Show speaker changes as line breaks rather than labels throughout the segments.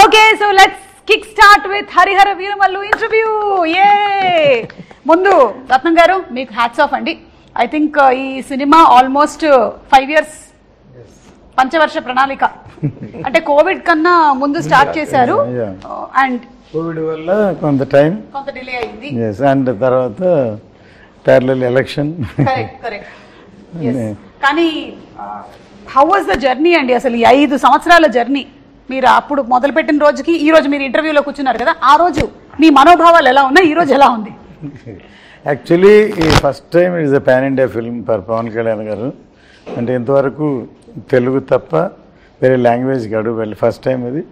Okay, so let's kickstart with Harihara Veeramallu interview. Yay! ముందు రత్నం గారు మీకు హ్యాట్స్ ఆఫ్ అండి. ఐ థింక్ ఈ సినిమా ఆల్మోస్ట్ 5 years పంచవర్ష ప్రణాళిక అంటే కోవిడ్ కన్నా ముందు స్టార్ట్ చేశారు అండ్
కోవిడ్ వల్ల కొంత
డిలే అయింది.
అండ్ తర్వాత ప్యారలల్ ఎలక్షన్.
కానీ హౌ వాజ్ ద జర్నీ అండి? అసలు ఈ 5 సంవత్సరాల జర్నీ మీరు అప్పుడు మొదలుపెట్టిన రోజుకి ఈ రోజు మీరు ఇంటర్వ్యూలో కూర్చున్నారు కదా, ఆ రోజు మీ మనోభావాలు ఎలా ఉన్నాయి, ఈ రోజు ఎలా ఉంది?
యాక్చువల్లీ ఈ first time it's a pan India film for Pawan Kalyan గారు. అంటే ఇంతవరకు తెలుగు తప్ప వేరే లాంగ్వేజ్కి అడుగు వెళ్ళి ఫస్ట్ టైం ఇది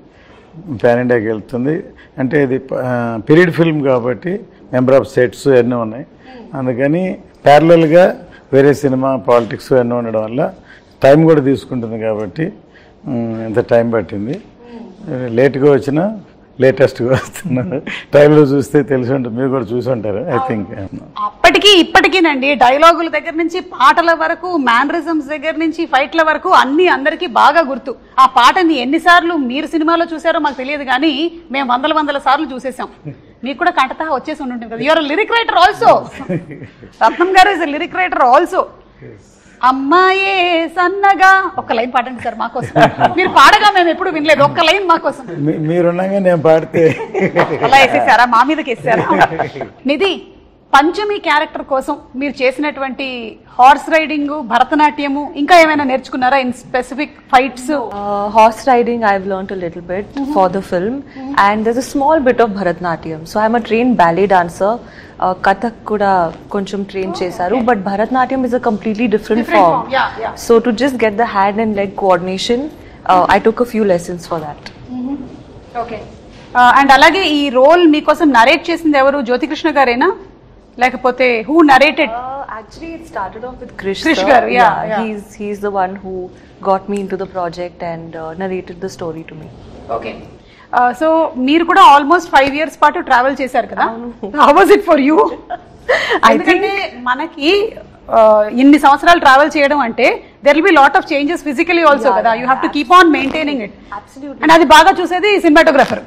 పాన్ ఇండియాకి వెళ్తుంది. అంటే ఇది పీరియడ్ ఫిల్మ్ కాబట్టి మెంబర్ ఆఫ్ సెట్స్ ఎన్నో ఉన్నాయి, అందుకని ప్యారలల్గా వేరే సినిమా పాలిటిక్స్ ఎన్నో ఉండడం వల్ల టైం కూడా తీసుకుంటుంది కాబట్టి ఎంత టైం పట్టింది. లేట్గా వచ్చినా లేటెస్ట్గా వస్తున్నారు. ట్రైలర్ చూస్తే తెలిసి ఉంటుంది, మీరు కూడా చూసి ఉంటారు ఐ థింక్.
అప్పటికి ఇప్పటికీనండి డైలాగుల దగ్గర నుంచి పాటల వరకు, మ్యానరిజమ్స్ దగ్గర నుంచి ఫైట్ల వరకు అన్ని అందరికీ బాగా గుర్తు. ఆ పాటని ఎన్నిసార్లు మీరు సినిమాలో చూసారో మాకు తెలియదు, కానీ మేము వందల సార్లు చూసేసాం. మీకు కూడా కంటతా వచ్చేసి ఉంటుంది కదా. You are lyric writer also. Ratnam garu is lyric writer also. అమ్మాయే సన్నగా ఒక్క లైన్ పాడండి సార్ మాకోసం. మీరు పాడగా మేము ఎప్పుడు వినలేదు, ఒక్క లైన్ మాకోసం.
మీరున్నాగా నేను పాడితే
అలా వేసేసారా, మా మీదకి వేసారా? నిధి, పంచమి క్యారెక్టర్ కోసం మీరు చేసినటువంటి హార్స్ రైడింగ్, భరతనాట్యము, ఇంకా ఏమైనా నేర్చుకున్నారా in specific fights?
Horse riding I've learned a little bit for the film, and there's a small bit of Bharatnatyam. So I'm a trained ballet dancer. Kathak kuda koncham train chesaru, but Bharatnatyam is a completely different form.
Yeah.
So to just get the hand and leg coordination, I took a few lessons for that.
Okay. And అలాగే ఈ role మీకోసం narrate చేసింది ఎవరు? జ్యోతికృష్ణ గారేనా, లేకపోతే who narrated?
Actually, it started off with Krish
garu. Yeah.
He's the one who got me into the project and narrated the story to me.
Okay. So మీరు కూడా almost 5 years పాటు travel చేశారు కదా. How was it for you? ఎందుకంటే మనకి ఇన్ని సంవత్సరాలు travel చేయడం అంటే there will be lot of changes physically also కదా. You have to keep on maintaining it. And అది బాగా చూసేది cinematographer.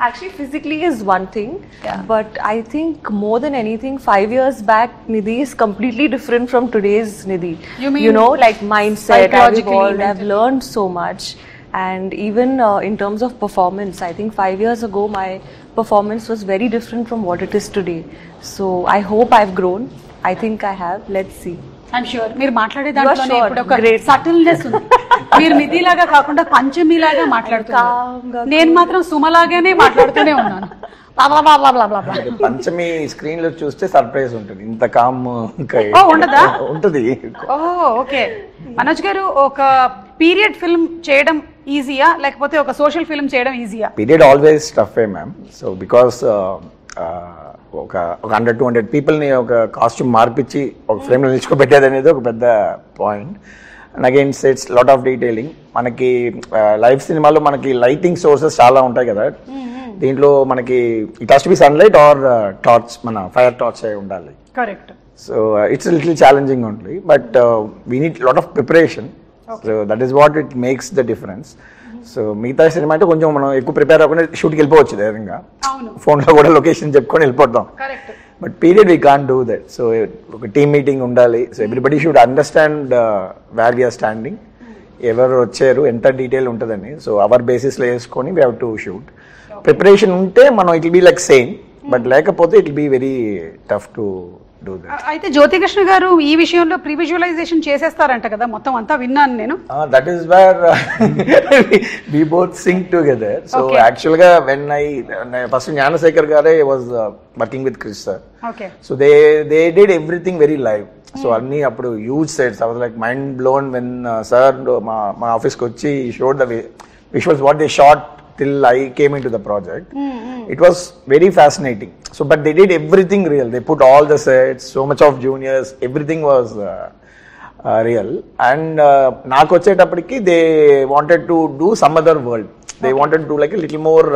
Actually, physically is one thing, but I think more than anything, 5 years back, Nidhi is completely different from today's Nidhi.
You
know, like mindset, I've learned so much. And even in terms of performance, I think 5 years ago, my performance was very different from what it is today. So I hope I've grown. I think I have. Let's see.
I'm sure మీరు మాట్లాడే దాంట్లోనే ఇప్పుడు ఒక subtleness ఉంది. మీరు నిధిలాగా కాకుండా పంచమిలాగా మాట్లాడుతున్నారు. నేను మాత్రం సుమలాగానే మాట్లాడుతూనే ఉన్నాను.
పంచమి స్క్రీన్ లో చూస్తే సర్ప్రైజ్ ఉంటుంది. ఇంత కామ్
ఉండదా?
ఉంటుంది.
ఓకే. మనోజ్ గారు, ఒక పీరియడ్ ఫిల్మ్ చేయడం ఈజీయా లేకపోతే ఒక సోషల్ ఫిల్మ్ చేయడం ఈజీయా?
Period always tough ma'am. So because ఒక 100-200 పీపుల్ని ఒక కాస్ట్యూమ్ మార్పించి ఒక ఫ్రేమ్లో నిల్చుకోబెట్టేది అనేది ఒక పెద్ద point. And again it's lot of detailing. మనకి లైవ్ సినిమాలో మనకి లైటింగ్ సోర్సెస్ చాలా ఉంటాయి కదా. దీంట్లో మనకి it has to be sunlight or torch, మన ఫైర్ టార్చ్ అయి ఉండాలి.
Correct.
So it's little challenging only, but we need lot of preparation. So that is what it makes the difference. So మిగతా cinema అంటే కొంచెం మనం ఎక్కువ prepare అవ్వకుండా షూట్కి వెళ్ళిపోవచ్చు ధైర్యంగా, ఫోన్లో కూడా లొకేషన్ చెప్పుకొని వెళ్ళిపోతాం. But period we can't do that. So ఒక టీమ్ మీటింగ్ ఉండాలి. So everybody should understand where we are standing, ఎవరు వచ్చారు, ఎంత డీటెయిల్ ఉంటుందని. సో అవర్ బేసిస్లో వేసుకొని we have to shoot. Preparation ఉంటే మనం it will be like same, but లేకపోతే it will be very tough to do that.
అయితే జ్యోతికృష్ణ గారు ఈ విషయంలో ప్రీ విజువలైజేషన్ చేసేస్తారంట కదా, మొత్తం అంతా విన్నాను నేను.
That is where we both sync together. So actual గా వెన్ ఫస్ట్ జ్ఞానశేఖర్ గారే was working with Krish sir. So they did everything very live. So అన్ని అప్పుడు huge sets. I was like mind blown when sir మా ఆఫీస్కి వచ్చి showed the visuals what they shot till I came into the project. It was very fascinating. So but they did everything real. They put all the sets, so much of juniors, everything was real. And naaku vachetappadiki they wanted to do some other world. They wanted to do like a little more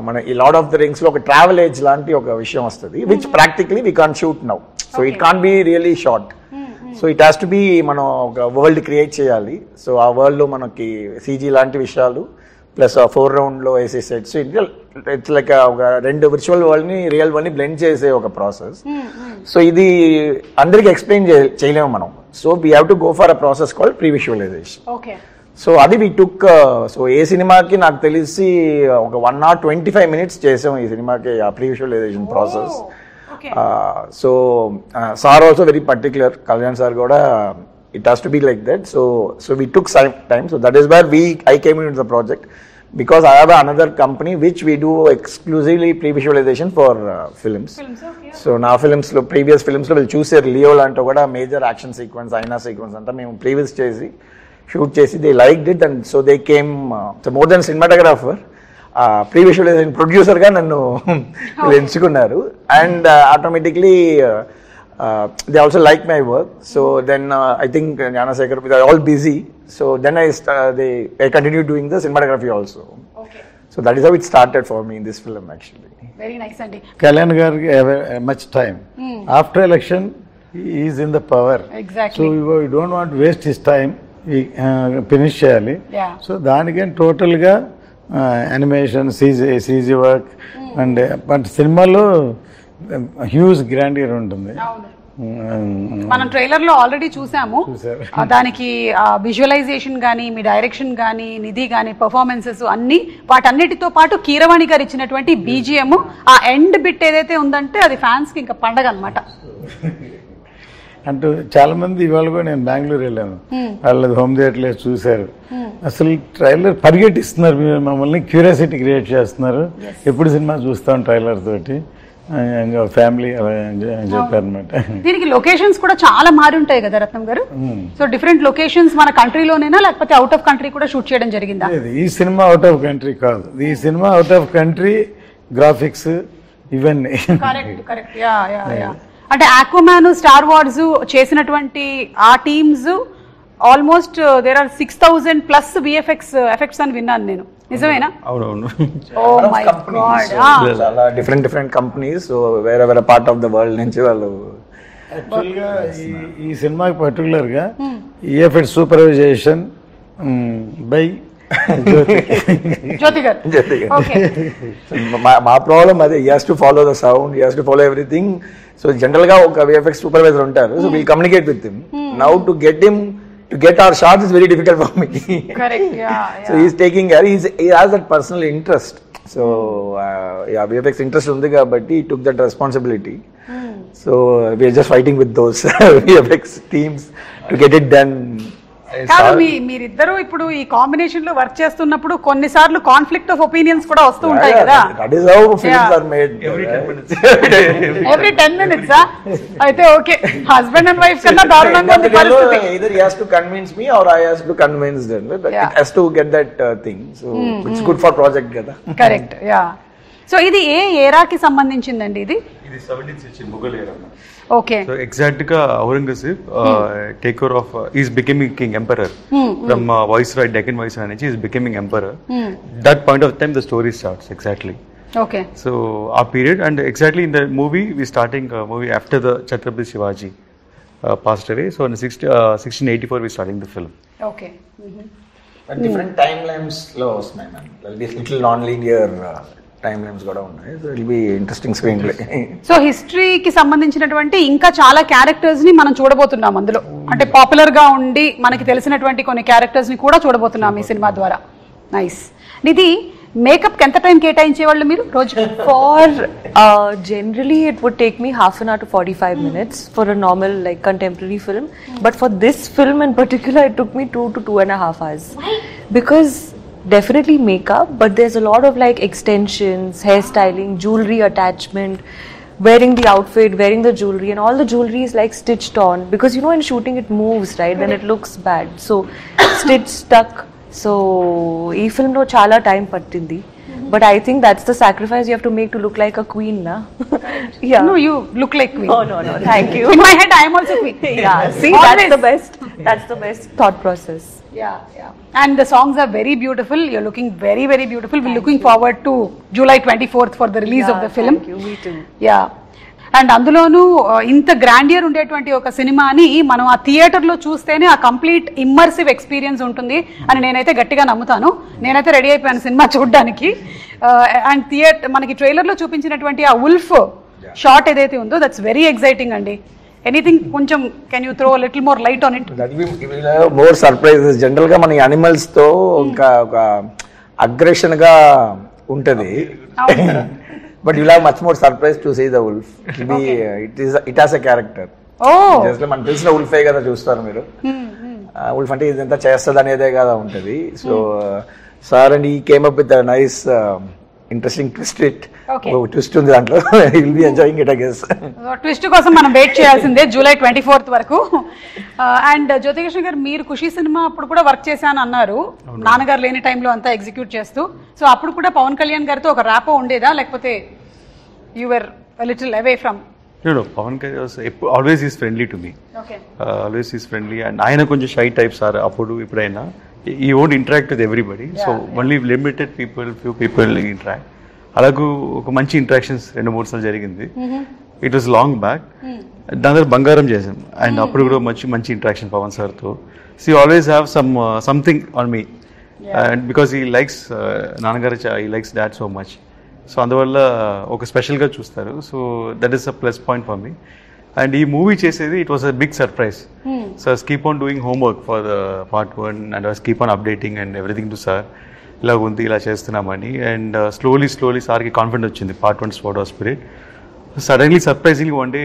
mana ఈ lord of the rings లో ఒక travel age లాంటి ఒక విషయం వస్తుంది, which practically we can't shoot now. So it can't be really short. So it has to be మనం ఒక world create చేయాలి. సో ఆ వరల్డ్లో మనకి సీజీ లాంటి విషయాలు ప్లస్ ఆ 4 రౌండ్లో వేసే సెట్స్, ఇట్స్ లైక్ ఒక 2 విర్చువల్ వరల్డ్ని రియల్ వరల్డ్ని బ్లెండ్ చేసే ఒక ప్రాసెస్. సో ఇది అందరికి ఎక్స్ప్లెయిన్ చేయలేము మనం. So we have to go for a process called pre visualization. So అది వి టుక్. సో ఏ సినిమాకి నాకు తెలిసి ఒక 1 hour 25 minutes చేసాం ఈ సినిమాకి ఆ pre visualisation process. So sir also very particular, Kalyan sir కూడా it has to be like that. So we took some time. So that is where I came in the project because I have another company which we do exclusively pre-visualization for films. So now films lo previous films lo will choose Leo lanto kuda major action sequence, aina sequence anta mem previous chesi shoot chesi they liked it, and so they came so more than cinematographer, pre-visualization producer ga nannu enchukunnaru, and automatically they also like my work. So then I think Gnanasekhar, they are all busy. So then I continued doing the cinematography also. Okay. So that is how it started for me in this film actually.
Very nice, Andy.
Kalyan Garg have much time. After election, he is in the power.
Exactly.
So we don't want to waste his time. Finish cheyali.
Yeah.
So దానికని total గా animation, CG work, and but సినిమాలో huge grandeur ఉంటుంది.
మనం trailer లో already చూసాము. దానికి visualisation కానీ, మీ direction కానీ, నిధి కానీ, పర్ఫార్మెన్సెస్ అన్ని, వాటన్నిటితో పాటు కీరవాణి గారు ఇచ్చినటువంటి బీజిఎం, ఆ ఎండ్ బిట్ ఏదైతే ఉందంటే అది ఫ్యాన్స్ కి ఇంకా పండగ అనమాట.
అంటూ చాలా మంది ఇవాళ కూడా నేను బెంగళూరు వెళ్ళాను, వాళ్ళది హోమ్ థియేటర్లో చూశారు. అసలు ట్రైలర్ పరిగెట్టిస్తున్నారు, మమ్మల్ని క్యూరియాసిటీ క్రియేట్ చేస్తున్నారు, ఎప్పుడు సినిమా చూస్తాం ట్రైలర్ తోటి ఫ్యామిలీ అలా చెప్పారు అనమాట.
దీనికి లొకేషన్స్ కూడా చాలా మారి ఉంటాయి కదా రత్నం గారు. సో డిఫరెంట్ లొకేషన్స్ మన కంట్రీలోనేనా లేకపోతే అవుట్ ఆఫ్ కంట్రీ కూడా షూట్ చేయడం జరిగిందా?
ఈ సినిమా అవుట్ ఆఫ్ కంట్రీ కాదు, ఈ సినిమా అవుట్ ఆఫ్ కంట్రీ గ్రాఫిక్స్ ఇవన్నీ.
కరెక్ట్. అంటే ఆక్వామ్యాన్, స్టార్ వార్స్ చేసినటువంటి ఆ teams almost there are 6,000 plus VFX effects అని విన్నాను నేను, నిజమేనా?
అవునవును.
చాలా డిఫరెంట్ కంపెనీస్ వేరే పార్ట్ ఆఫ్ ద వరల్డ్ నుంచి వాళ్ళు.
యాక్చువల్గా ఈ సినిమాకి పర్టికులర్ గా విఎఫ్ఎక్స్ సూపర్వైజేషన్ బై
జ్యోతి గారు.
మా ప్రాబ్లం అదే, he has to follow the sound, he has to follow everything. So general గా ఒక విఎఫ్ఎక్స్ సూపర్వైజర్ ఉంటారు, so we'll communicate with him. Now to get our shots is very difficult for me.
Correct. Yeah.
So he's taking care. He has that personal interest. So VFX interest undi kabatti he took that responsibility. So we are just fighting with those VFX teams to get it done.
కాదు, మీరిద్దరూ ఇప్పుడు ఈ combination లో work చేస్తున్నప్పుడు కొన్నిసార్లు conflict of opinions కూడా వస్తూ ఉంటాయి కదా.
That is how films are made.
Every 10 minutes. అయితే ఓకే, హస్బెండ్ అండ్ వైఫ్ కన్నా దారుణంగా ఉంది పరిస్థితి.
Either he has to convince me or I has to convince them. But it has to get that thing. So it's good for project కదా.
Correct. Yeah. So ఇది ఏ ఏరాకి సంబంధించిందండి? ఇది
17th century Mughal era.
Okay.
So exact గా Aurangzeb take over of is becoming king emperor from Viceroy, Deccan Viceroy నుంచి is becoming emperor. That point of time the story starts exactly.
Okay.
So our period, and exactly in the movie we starting movie after the Chhatrapati Shivaji passed away. So in 1684 we starting the film.
Okay.
But different timelines లో వస్తున్నాయి man. There'll be little non-linear time lines కూడా ఉన్నాయి. So it will be interesting screen play.
So హిస్టరీకి సంబంధించినటువంటి ఇంకా చాలా characters ని మనం చూడబోతున్నాం అందులో. అంటే పాపులర్ గా ఉండి మనకి తెలిసినటువంటి కొన్ని క్యారెక్టర్స్ ని కూడా చూడబోతున్నాం ఈ సినిమా ద్వారా. నైస్. నిధి, మేకప్ కి ఎంత టైం కేటాయించేవాళ్ళు మీరు రోజు?
For generally it would take me half an hour to 45 minutes for a normal like contemporary film, but for this film in particular it took me 2 to 2.5 hours. Why? Because definitely makeup, but there's a lot of like extensions, hairstyling, jewelry attachment, wearing the outfit, wearing the jewelry, and all the jewelry is like stitched on, because you know in shooting it moves, right? Then it looks bad, so stitch stuck. So ee film lo chala time pattindi, but I think that's the sacrifice you have to make to look like a queen, na? Yeah.
No, you look like queen.
Oh, no, thank you.
In my head I am also queen.
Yeah, see, that's the best thought process.
Yeah. And the songs are very beautiful. You're looking very, very beautiful. We're looking forward to July 24th for the release of the film.
Thank you. Me too.
Yeah. And అందులోనూ ఇంత grandeur ఉండేటువంటి ఒక సినిమాని మనం ఆ థియేటర్లో చూస్తేనే ఆ కంప్లీట్ ఇమ్మర్సివ్ ఎక్స్పీరియన్స్ ఉంటుంది అని నేనైతే గట్టిగా నమ్ముతాను. నేనైతే రెడీ అయిపోయాను సినిమా చూడడానికి. అండ్ మనకి ట్రైలర్లో చూపించినటువంటి ఆ ఉల్ఫ్ షాట్ ఏదైతే ఉందో దట్స్ వెరీ ఎక్సైటింగ్ అండి. ఎనీథింగ్ కొంచెం can you throw little more light on it?
More surprises. General గా మన యానిమల్స్ తో ఇంకా ఒక అగ్రెషన్ గా ఉంటది. But you'll have much more surprise to see the wolf. It has a character. Just మనకు తెలిసిన ఉల్ఫే కదా చూస్తారు మీరు. ఉల్ఫ్ అంటే ఇదంతా చేస్తుంది అనేదే కదా ఉంటది. సో సార్ అండ్ ఈ came up with nice interesting twist ఉంది దాంట్లో. Will be enjoying it I guess.
Twist కోసం మనం వెయిట్ చేయాల్సిందే జూలై 24th వరకు. అండ్ జ్యోతికృష్ణ గారు, మీరు ఖుషి సినిమా అప్పుడు కూడా వర్క్ చేశాను అన్నారు, నాన్నగారు లేని టైంలో అంతా ఎగ్జిక్యూట్ చేస్తూ. సో అప్పుడు కూడా పవన్ కళ్యాణ్ గారితో ఒక ర్యాపో ఉండేదా, లేకపోతే you were little away from?
No, Pawan always is friendly to me.
Okay.
Always is friendly, and ఆయన కొంచెం షై టైప్స్ ఆర్ అప్పుడు ఇప్పుడైనా. He won't interact with everybody, so only limited few people interact. అలాగూ ఒక మంచి interactions 2-3 సార్లు జరిగింది. It was long back. దాని తర్వాత బంగారం చేసాం, అండ్ అప్పుడు కూడా మంచి ఇంటరాక్షన్ పవన్ సార్తో. So always have something on me, and because he likes నాన్నగారు, he likes dad so much. So అందువల్ల ఒక స్పెషల్గా చూస్తారు. So that is a plus point for me. And ఈ మూవీ చేసేది it was a big surprise. So I keep on doing homework for the part 1 and I keep on updating and everything to sir. ఇలా ఉంది, ఇలా చేస్తున్నామని. And slowly సార్కి confident వచ్చింది part 1 spot of spirit. Suddenly surprisingly one day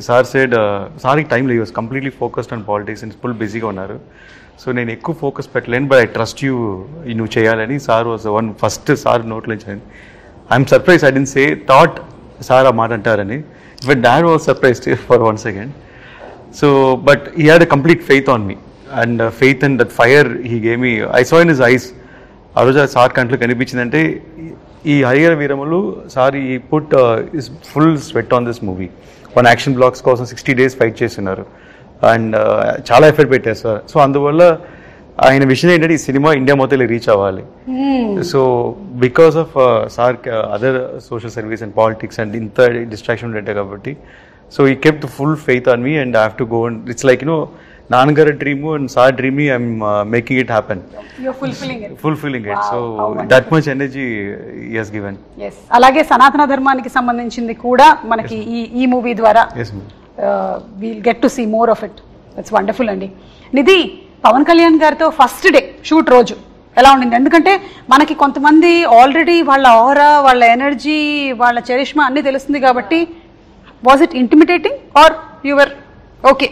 sir said, సార్కి time లేదు, was completely focused on politics and full బిజీగా ఉన్నారు. సో నేను ఎక్కువ ఫోకస్ పెట్టలేను, బట్ ఐ ట్రస్ట్ యూ, నువ్వు చేయాలని. Sir was one first sir నోట్లో ఇచ్చింది. I'm surprise, I didn't say thought sir ఆ మాట అంటారని. But dad was surprised for 1 second. So but he had a complete faith on me, and faith and that fire he gave me. I saw in his eyes. ఆ రోజు sir కంట్లో కనిపించిందంటే ఈ Harihara వీరములు sir ఈ put is full sweat on this movie. 1 action blocks కోసం 60 days fight చేస్తున్నారు, and చాలా effort పెట్టారు sir. So అందువల్ల ఆయన విషయం ఏంటంటే ఈ సినిమా ఇండియా మొత్తం రీచ్ అవ్వాలి. So because of sir other social service and politics and ఇంత డిస్ట్రాక్షన్ ఉండే కాబట్టి, సో ఈ kept full faith on me and I have to go. And it's like నాన్నగారి dream and sir dream, I'm making it happen, fulfilling it. So that much energy he has given.
అలాగే సనాతన ధర్మానికి సంబంధించింది కూడా మనకి ఈ movie ద్వారా we'll get to see more of it. That's wonderful అండి. నిధి, పవన్ కళ్యాణ్ గారితో ఫస్ట్ డే షూట్ రోజు ఎలా ఉండింది? ఎందుకంటే మనకి కొంతమంది ఆల్రెడీ వాళ్ళ ఆరా, వాళ్ళ ఎనర్జీ, వాళ్ళ చరిష్మా అన్నీ తెలుస్తుంది కాబట్టి, was it intimidating or your okay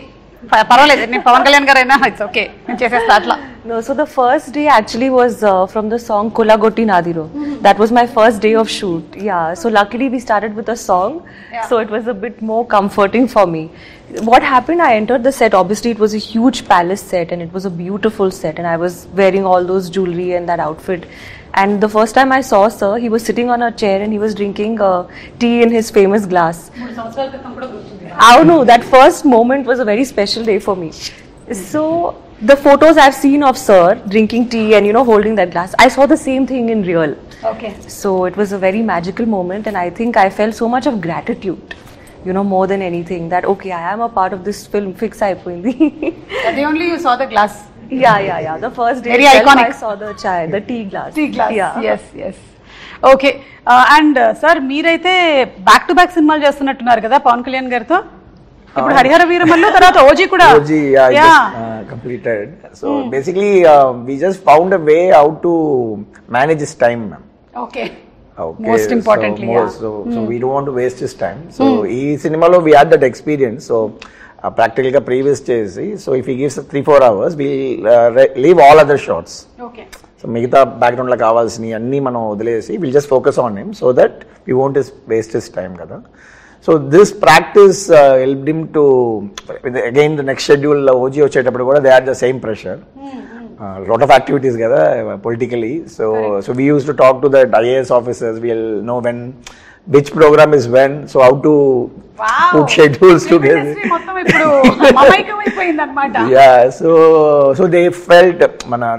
పర్వాలేదు నేను పవన్ కళ్యాణ్ గారు అయినా ఇట్స్ ఓకే నేను చేసేస్తా అట్లా?
No, so the first day actually was from the song Kolagotti Nadiro. That was my first day of shoot. Yeah, so luckily we started with a song, so it was a bit more comforting for me. What happened, I entered the set, obviously it was a huge palace set and it was a beautiful set, and I was wearing all those jewelry and that outfit. And the first time I saw sir, he was sitting on a chair and he was drinking tea in his famous glass. I know, that first moment was a very special day for me. So the photos I've seen of sir drinking tea and holding that glass, I saw the same thing in real.
Okay.
So it was a very magical moment, and I think I felt so much of gratitude, more than anything, that okay, I am a part of this film. Fix అయిపోయింది.
That only you saw the glass.
Yeah. The first day
very iconic.
I saw the chai, the tea glass.
Yeah. Yes. Okay. And sir, మీరైతే back to back సినిమాలు చేస్తున్నట్టున్నారు కదా పవన్ కళ్యాణ్ గారితో. ఇప్పుడు హరిహర వీరమల్లు తర్వాత OG కూడా
completed. So basically we just found a way how to manage his time, ma'am.
Okay. Most importantly,
so we don't want to waste his time. So ee cinema lo we had that experience. So practically ga previous chesi, so if he gives 3-4 hours, we'll leave all other shots.
Okay.
So మిగతా background లో కావాల్సినవి అన్నీ మనం వదిలేసి will just focus on him so that we won't waste his time కదా. So this practice helped him to again the next schedule OG వచ్చేటప్పుడు కూడా they are the same pressure, lot of activities కదా politically. So we used to talk to the IAS officers. We'll know when which program is when, so how to put schedules together. Yeah, so they felt,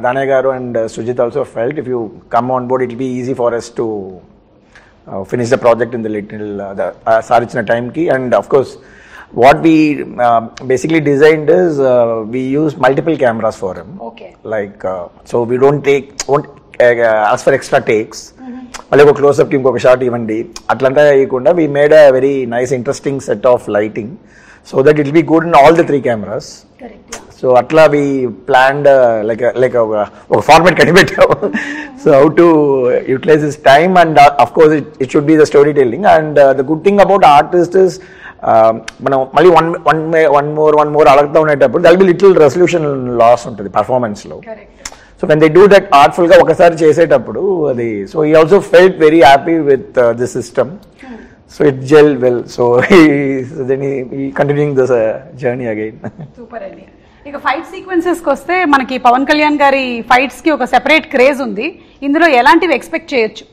Danaya garu and Sujit also felt, if you come on board it will be easy for us to finish the project in the little sir ఇచ్చిన టైంకి. And of course what we basically designed is we use multiple cameras for him.
Okay.
Like so we won't ask for extra takes. మళ్ళీ ఒక close up కి ఇంకొక shot ఇవ్వండి అట్లంతా వేయకుండా we made a very nice interesting set of lighting so that it will be good in all the 3 cameras.
Correct.
So atla we planned like a format కనిపెట్టాము. So how to utilize this time, and of course it should be the storytelling. And the good thing about artist is మనం మళ్ళీ one more అడుగుతూ ఉండేటప్పుడు there will be little resolution loss ఉంటుంది performance లో. So when they do that artful గా ఒకసారి చేసేటప్పుడు అది, so he also felt very happy with the system. So it gelled well. So then he continuing this journey again.
Super అండి. ఇక fight sequences కి వస్తే మనకి పవన్ కళ్యాణ్ గారి ఫైట్స్ కి ఒక సెపరేట్ క్రేజ్ ఉంది. ఇందులో ఎలాంటివి ఎక్స్పెక్ట్ చేయొచ్చు?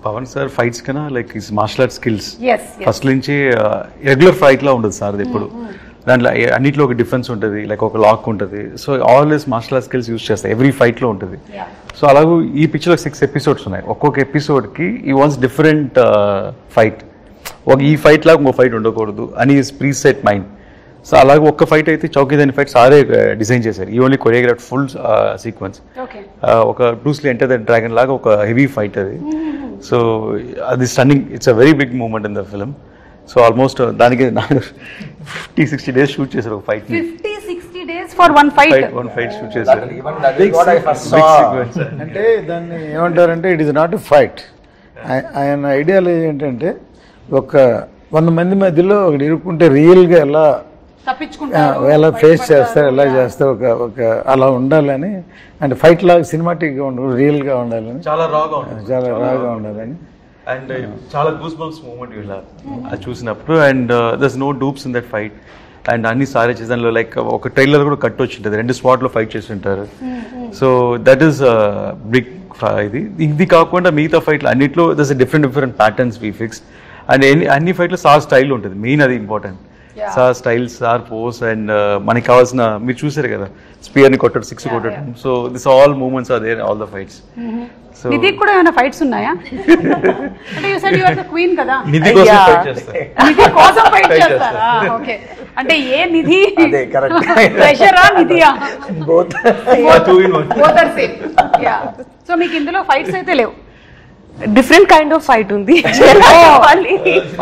పవన్ సార్ ఫైట్స్ కన్నా like his martial art skills
Yes.
First నుంచి రెగ్యులర్ ఫైట్ లా ఉండదు సార్ ఇప్పుడు. దాంట్లో అన్నిట్లో ఒక డిఫరెన్స్ ఉంటుంది, లైక్ ఒక లాక్ ఉంటుంది. So always martial art skills use చేస్తాయి ఎవ్రీ ఫైట్ లో ఉంటుంది. సో అలాగే ఈ పిక్చర్లో 6 ఎపిసోడ్స్ ఉన్నాయి. ఒక్కొక్క ఎపిసోడ్కి ఈ వాన్స్ డిఫరెంట్ ఫైట్. ఈ ఫైట్ లాగా ఇంకో ఫైట్ ఉండకూడదు అని ప్రీ సెట్ మైండ్. సో అలాగే ఒక్క ఫైట్ అయితే చౌకీదాని ఫైట్ సారే డిజైన్ చేశారు. ఈ ఓన్లీ కొరియోగ్రాఫ్ ఫుల్ సీక్వెన్స్. ఒక బ్రూస్లీ ఎంటర్ ద డ్రాగన్ లాగా ఒక హెవీ ఫైట్ అది. సో అది stunning, it's a very big moment in the film. So almost దానికి 50-60 days షూట్ చేశారు ఒక fight.
50-60 days for one fight
shoot చేశారు.
అంటే దాన్ని ఏమంటారంటే it is not a fight. ఆయన ఐడియాలజీ ఏంటంటే ఒక 100 మంది మధ్యలో ఒకటి ఇరుక్కుంటే రియల్గా ఎలా ఫేస్ చేస్తారు, ఎలా చేస్తారు, ఒక అలా ఉండాలని. అంటే ఫైట్ లాగా సినిమాటిక్గా ఉండదు, రియల్గా ఉండాలని,
చాలా రాగా
ఉండాలని.
అండ్ చాలా గూస్ బంప్స్ మూమెంట్ ఇలా అది చూసినప్పుడు. And there's no dupes in that fight. And అన్ని సారే చేసి దానిలో లైక్ ఒక ట్రైలర్ కూడా కట్ వచ్చి ఉంటుంది, 2 స్పాట్లో ఫైట్ చేసి ఉంటారు. So that is big. ఇది కాకుండా మిగతా ఫైట్లు అన్నిట్లో there's different patterns we fix. And అన్ని ఫైట్లో సార్ స్టైల్ ఉంటుంది, మెయిన్ అది important. Sir style, sir pose. And మనకి కావాల్సిన మీరు చూసారు కదా, స్పియర్ని కొట్టడం, 6 కొట్టడం. So this all moments are there all the fights. So
Nidhi కూడా ఏమైనా ఫైట్స్ ఉన్నాయా? అంటే you said you are the queen కదా,
నిధి కోసం ఫైట్ చేస్తారు.
నిధి కోసం ఫైట్ చేస్తారా? ఓకే. అంటే ఏ నిధి?
అదే కరెక్ట్.
ప్రెషరా నిధియా?
Both
are same. Yeah. So మీకు ఇందులో ఫైట్స్ అయితే లేవు?
డిఫరెంట్ కైండ్ ఆఫ్ ఫైట్ ఉంది.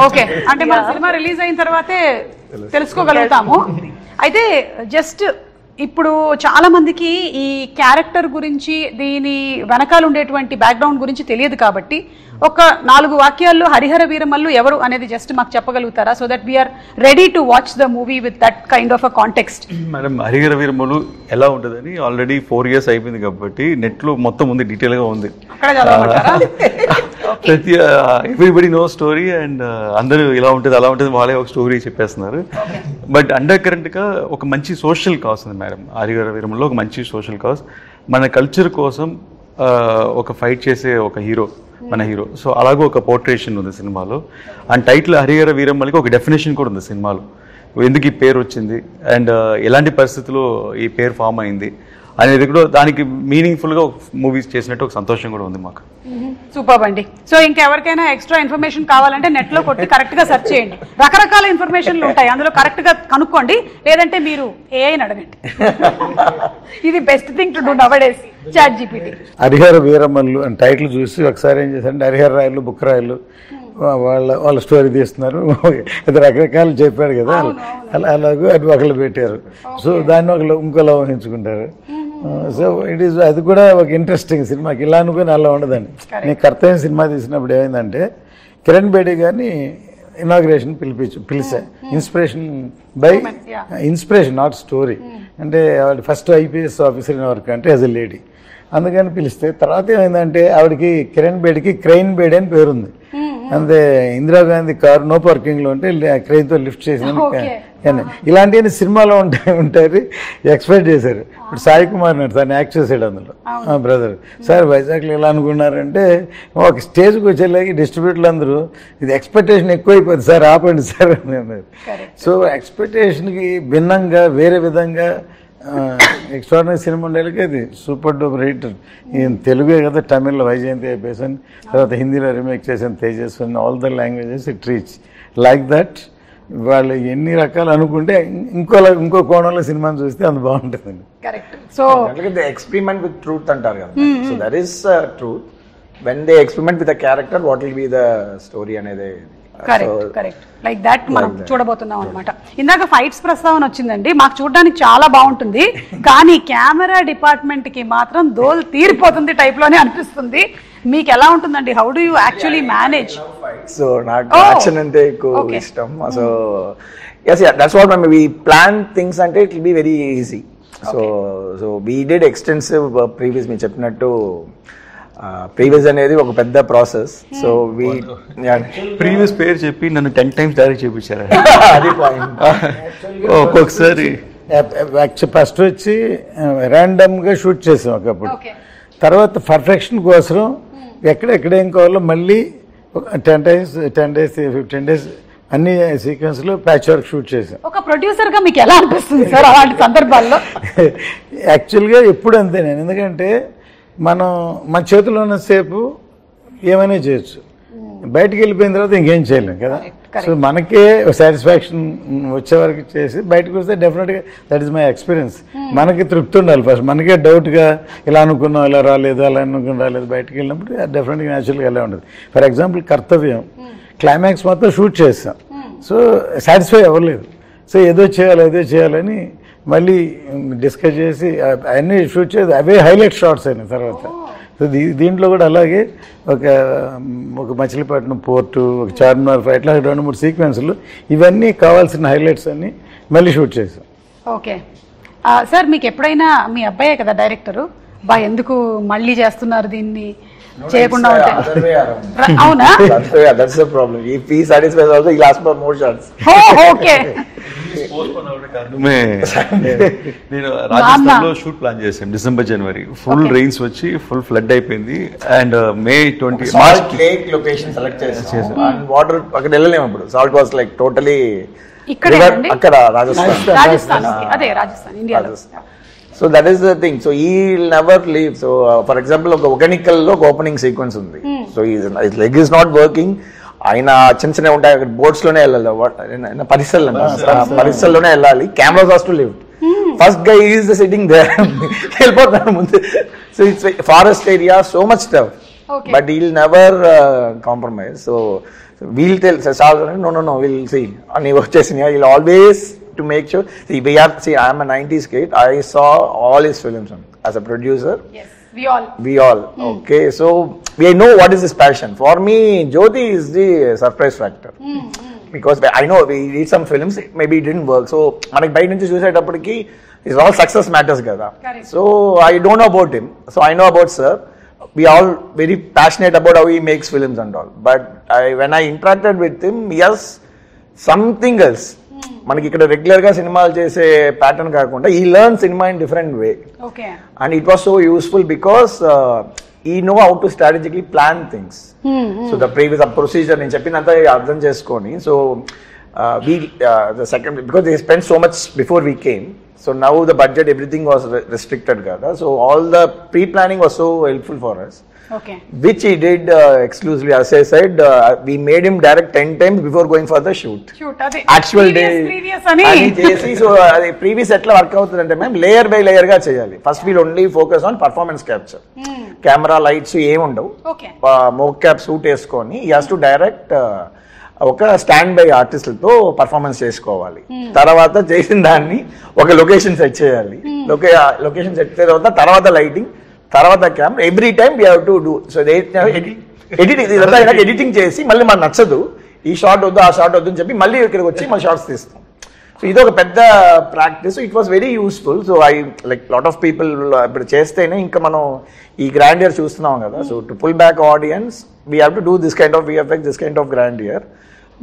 ఓకే. అంటే మన సినిమా రిలీజ్ అయిన తర్వాతే తెలుసుకోగలుగుతాము. అయితే జస్ట్ ఇప్పుడు చాలా మందికి ఈ క్యారెక్టర్ గురించి, దీని వెనకాల ఉండేటువంటి బ్యాక్గ్రౌండ్ గురించి తెలియదు కాబట్టి ఒక 4 వాక్యాల్లో హరిహర వీరమల్లు ఎవరు అనేది జస్ట్ మాకు చెప్పగలుగుతారా? So that we're ready to watch the movie with that kind of a context.
Madam, Harihara Veeramallu ఎలా ఉంటుందని ఆల్రెడీ 4 years అయిపోయింది కాబట్టి నెట్లో మొత్తం ఉంది, డీటెయిల్గా ఉంది.
అక్కడ చదవమంటారా?
ప్రతి ఎవ్రీబడి నో స్టోరీ. అండ్ అందరూ ఇలా ఉంటుంది అలా ఉంటుంది వాళ్ళే ఒక స్టోరీ చెప్పేస్తున్నారు. బట్ అండర్ కరెంట్గా ఒక మంచి సోషల్ కాజ్ ఉంది మేడం. హరిహర వీరమల్లులో ఒక మంచి సోషల్ కాజ్, మన కల్చర్ కోసం ఒక ఫైట్ చేసే ఒక హీరో, మన హీరో. సో అలాగే ఒక పోర్ట్రేషన్ ఉంది సినిమాలో. అండ్ టైటిల్ హరిహర వీరమల్లుకి ఒక డెఫినేషన్ కూడా ఉంది సినిమాలో, ఎందుకు ఈ పేరు వచ్చింది అండ్ ఎలాంటి పరిస్థితుల్లో ఈ పేరు ఫామ్ అయింది అనేది కూడా, దానికి మీనింగ్ఫుల్గా మూవీస్ చేసినట్టు ఒక సంతోషం కూడా ఉంది మాకు.
సూపర్ అండి. సో ఇంకెవరికైనా ఎక్స్ట్రా ఇన్ఫర్మేషన్ కావాలంటే నెట్లో కొట్టి కరెక్ట్గా సెర్చ్ చేయండి. రకరకాల ఇన్ఫర్మేషన్లు ఉంటాయి, అందులో కరెక్ట్గా కనుక్కోండి. లేదంటే మీరు ఏఐని అడగండి. ఇది best thing to do nowadays, ChatGPT.
Hari Hara Veera Mallu అని టైటిల్ చూసి ఒకసారి ఏం చేశారంటే హరిహర రాయలు, బుక్ రాయలు వాళ్ళ స్టోరీ తీస్తున్నారు. అది రకరకాలు చెప్పాడు కదా, అలాగే అది ఒకళ్ళు పెట్టారు. సో దాన్ని ఒకళ్ళు ఇంకోలా ఊహించుకుంటారు. సో ఇట్ ఈస్, అది కూడా ఒక ఇంట్రెస్టింగ్ సినిమాకి. ఇలా అనుకుని అలా ఉండదండి. నేను కర్తవ్యం సినిమా తీసినప్పుడు ఏమైందంటే కిరణ్ బేడి గారిని ఇనాగ్రేషన్ పిలిచా. Inspiration by inspiration, not story. అంటే ఆవిడ first IPS officer in work అంటే యాజ్ ఎ లేడీ, అందుకని పిలిస్తే తర్వాత ఏమైందంటే ఆవిడకి కిరణ్ బేడికి క్రెయిన్ బేడి అని పేరుంది. అంతే, ఇందిరాగాంధీ కారు నో పార్కింగ్లో ఉంటే క్రెయిన్తో లిఫ్ట్ చేసిన ఇలాంటివన్నీ సినిమాలో ఉంటాయి ఎక్స్పెక్ట్ చేశారు. ఇప్పుడు సాయి కుమార్ నాడు తను యాక్ట్ చేశాడు అందులో, బ్రదర్. సార్ వైజాగ్లో ఎలా అనుకున్నారంటే ఒక స్టేజ్కి వచ్చేలాగి డిస్ట్రిబ్యూటర్లు అందరూ ఇది ఎక్స్పెక్టేషన్ ఎక్కువైపోతుంది సార్, ఆపండి సార్ అని అన్నారు. సో ఎక్స్పెక్టేషన్కి భిన్నంగా వేరే విధంగా ఎక్స్ట్రాడినరీ సినిమా ఉండేకి అది సూపర్ డూపర్ హిట్. ఈయన తెలుగే కదా, తమిళ్లో వైజయంతి అయిపోయాను, తర్వాత హిందీలో రీమేక్ చేసాను Tejaswi, all the languages it reach like that. వాళ్ళు ఎన్ని రకాలు అనుకుంటే ఇంకో కోణంలో సినిమాని చూస్తే అంత బాగుంటుందండి.
Correct. So
experiment with truth అంటారు కదా, so that is truth. When they experiment with the character, what will be the story అనేది
కరెక్ట్ లైక్ దాట్ మనం చూడబోతున్నాం అనమాట. ఇందాక ఫైట్స్ ప్రస్తావన వచ్చిందండి, మాకు చూడడానికి చాలా బాగుంటుంది, కానీ కెమెరా డిపార్ట్మెంట్ కి మాత్రం దోల్ తీరిపోతుంది టైప్ లోనే అనిపిస్తుంది. మీకు ఎలా ఉంటుందండి? How do you actually manage?
So నాకు యాక్షన్ అంటే ఎక్కువ ఇష్టం. So yes, yeah, that's what we plan things అంటే it will be very easy. So we did extensive previous, మీరు చెప్పినట్టు ప్రీవియస్ అనేది ఒక పెద్ద ప్రాసెస్. సో
ప్రీవియస్ పేరు చెప్పి నన్ను 10 times డైరెక్ట్ చేయించారు.
అది పాయింట్.
ఒక్కొక్కసారి
ఫస్ట్ వచ్చి ర్యాండమ్గా షూట్ చేసాం ఒకప్పుడు, తర్వాత పర్ఫెక్షన్ కోసం ఎక్కడేం కావాలో మళ్ళీ 10 days 15 days అన్ని సీక్వెన్స్లో ప్యాచ్ వర్క్ షూట్ చేసాం.
ఒక ప్రొడ్యూసర్ గా మీకు ఎలా అనిపిస్తుంది సార్ అలాంటి సందర్భాల్లో?
యాక్చువల్గా ఎప్పుడు అంతే నేను, ఎందుకంటే మనం మన చేతిలో ఉన్నసేపు ఏమైనా చేయొచ్చు, బయటికి వెళ్ళిపోయిన తర్వాత ఇంకేం చేయలేం కదా. సో మనకే సాటిస్ఫాక్షన్ వచ్చే వరకు చేసి బయటకు వస్తే డెఫినెట్గా దట్ ఈస్ మై ఎక్స్పీరియన్స్. మనకి తృప్తి ఉండాలి ఫస్ట్, మనకే డౌట్గా ఇలా అనుకున్నాం ఇలా రాలేదు అలా అనుకుని రాలేదు, బయటకు వెళ్ళినప్పుడు డెఫినెట్గా న్యాచురల్గా ఎలా ఉండదు. ఫర్ ఎగ్జాంపుల్ కర్తవ్యం క్లైమాక్స్ మొత్తం షూట్ చేస్తాం, సో సాటిస్ఫై అవ్వలేదు, సో ఏదో చేయాలని మళ్ళీ డిస్కస్ చేసి అన్నీ షూట్ చేసి అవే హైలైట్ షాట్స్ అయినాయి తర్వాత. సో దీంట్లో కూడా అలాగే ఒక మచిలీపట్నం పోర్టు, ఒక చార్మినార్ ఫైట్, ఇట్లా 2-3 సీక్వెన్స్లు ఇవన్నీ కావాల్సిన హైలైట్స్ అన్ని మళ్ళీ షూట్ చేసాం.
ఓకే సార్, మీకు ఎప్పుడైనా మీ అబ్బాయే కదా డైరెక్టరు, ఎందుకు మళ్ళీ చేస్తున్నారు దీన్ని చేయకుండా ఉంటే? అవునా?
That's the problem. If he satisfies also, he'll ask for more shots.
Okay.
నేను రాజస్థాన్ లో షూట్ ప్లాన్ చేశాను డిసెంబర్ జనవరి, ఫుల్ రెయిన్స్ వచ్చి ఫుల్ ఫ్లడ్ అయిపోయింది. And May 20
March lake location select చేసాం. అండ్ వాటర్ అక్కడ వెళ్ళలేము అప్పుడు, సాల్ట్ వాస్ లైక్ టోటలీ అక్కడ రాజస్థాన్,
అదే రాజస్థాన్ ఇండియాలో.
So that is the thing. So ఈ never leave. So for example ఒక ఒగనికల్ లో ఓపెనింగ్ సీక్వెన్స్ ఉంది. So leg is not working, ఆయన చిన్న ఉంటాయి అక్కడ బోట్స్ లోనే వెళ్ళాలి, పరిసల్లోనే వెళ్ళాలి, cameras has to live. First guy is sitting there, వెళ్ళిపోతాను ముందు. So it's forest area, so much tough, but he'll never compromise. So we'll tell no will see అని వచ్చేసి he'll always to make sure. I am a 90s kid. I saw all his films as a producer.
Yes, we all.
Okay, so we know what is his passion. For me, Jyoti is the surprise factor. Because I know we read some films, maybe it didn't work. So మనకి బయట నుంచి చూసేటప్పటికి is all success matters కదా. So I don't know about him. So I know about sir. We all very passionate about how he makes films and all. But when I interacted with him, yes, something else. మనకి ఇక్కడ regular గా సినిమాలు చేసే pattern కాకుండా we learn cinema in different way. And it was so useful because we know how to strategically plan things. So the previous procedure నేను చెప్పినంత అర్థం చేసుకొని, so the second because they spend so much before we came. So now the budget everything was restricted కదా. So all the pre planning was so helpful for us.
Okay.
Which he did exclusively. As I said, we made him direct 10 times before going for the shoot. Actual day. So previous ఎట్లా work అవుతుందంటే ma'am layer by layer గా చేయాలి. First we'll only focus on performance capture, camera lights ఏముండవు, mock cap suit వేసుకొని ఈ has to direct ఒక stand by ఆర్టిస్టులతో performance చేసుకోవాలి. తర్వాత చేసిన దాన్ని ఒక లొకేషన్ సెట్ చేయాలి, లొకేషన్ సెట్ చేసిన తర్వాత లైటింగ్, తర్వాత camera, every time we have to do. So editing ఇదంతా ఎడిటింగ్ చేసి మళ్ళీ మనకు నచ్చదు, ఈ షార్ట్ వద్దు ఆ షార్ట్ వద్దు అని చెప్పి మళ్ళీ ఇక్కడికి వచ్చి మన షార్ట్స్ తీస్తాం. సో ఇది ఒక పెద్ద practice. It was very useful. So I like lot of people ఇప్పుడు చేస్తేనే ఇంకా మనం ఈ గ్రాండియర్ చూస్తున్నాం కదా. So to pull back audience we have to do this kind of VFX, this kind of grandeur.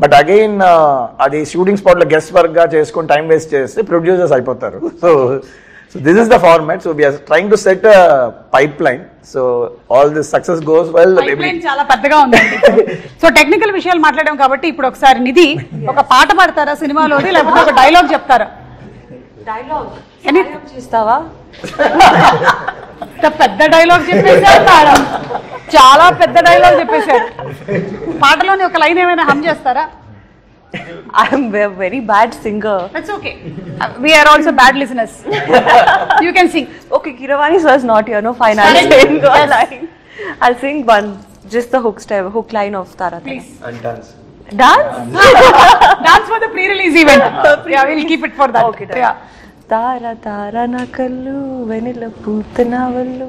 But again అది shooting స్పాట్లో guess work గా చేసుకొని టైం వేస్ట్ చేస్తే ప్రొడ్యూసర్స్ అయిపోతారు. So this is the format. So we are trying to set a pipeline. So all this success goes well.
Pipeline చాలా పెద్దగా ఉందండి. So technical విషయాలు మాట్లాడాం కాబట్టి ఇప్పుడు ఒకసారి నిధి ఒక పాట పాడతారా సినిమాలోది, లేకపోతే ఒక డైలాగ్ చెప్తారా?
చేస్తావా?
పెద్ద డైలాగ్ చెప్పేశారు మేడం, చాలా పెద్ద డైలాగ్ చెప్పేశారు. పాటలోని ఒక లైన్ ఏమైనా హమ్ చేస్తారా?
I'm a very bad singer.
That's okay. We are also bad listeners. You can sing.
Okay, Kiravani sir is not here. No fine. I'll sing a line. I'll sing one, just the hook line of Tara.
Please.
And dance.
Dance?
Dance for the pre-release event. Yeah, we'll keep it for that.
Okay, done.
Yeah.
తార తార నా కళ్ళు వెనిల పూతన వల్లు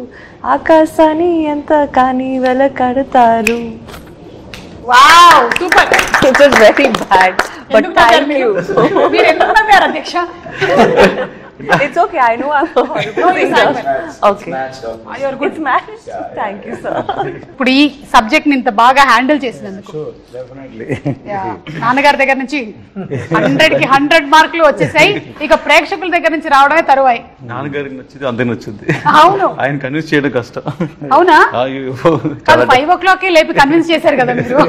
ఆకాశాన్ని ఎంత కానీ వెలకడతారు.
Wow, super.
It was very bad, but thank you.
మీరు ఎందుకు నవ్వారు అధ్యక్ష?
It's okay. I know I'm a horrible singer. Okay.
You're good.
It's matched. Thank you, sir.
ఇప్పుడు ఈ సబ్జెక్ట్ ని ఇంత బాగా హ్యాండిల్ చేసినందుకు
డెఫినెట్లీ
నాన్నగారి దగ్గర నుంచి 100కి 100 మార్కులు వచ్చేసాయి. ఇక ప్రేక్షకుల దగ్గర నుంచి రావడమే తరువాయి.
నాన్నగారికి నచ్చింది అందరికి నచ్చింది.
అవును,
ఆయన కన్విన్స్ చేయడం కష్టం.
అవునా?
చాలా
5 o'clock లేపి కన్విన్స్ చేశారు కదా మీరు.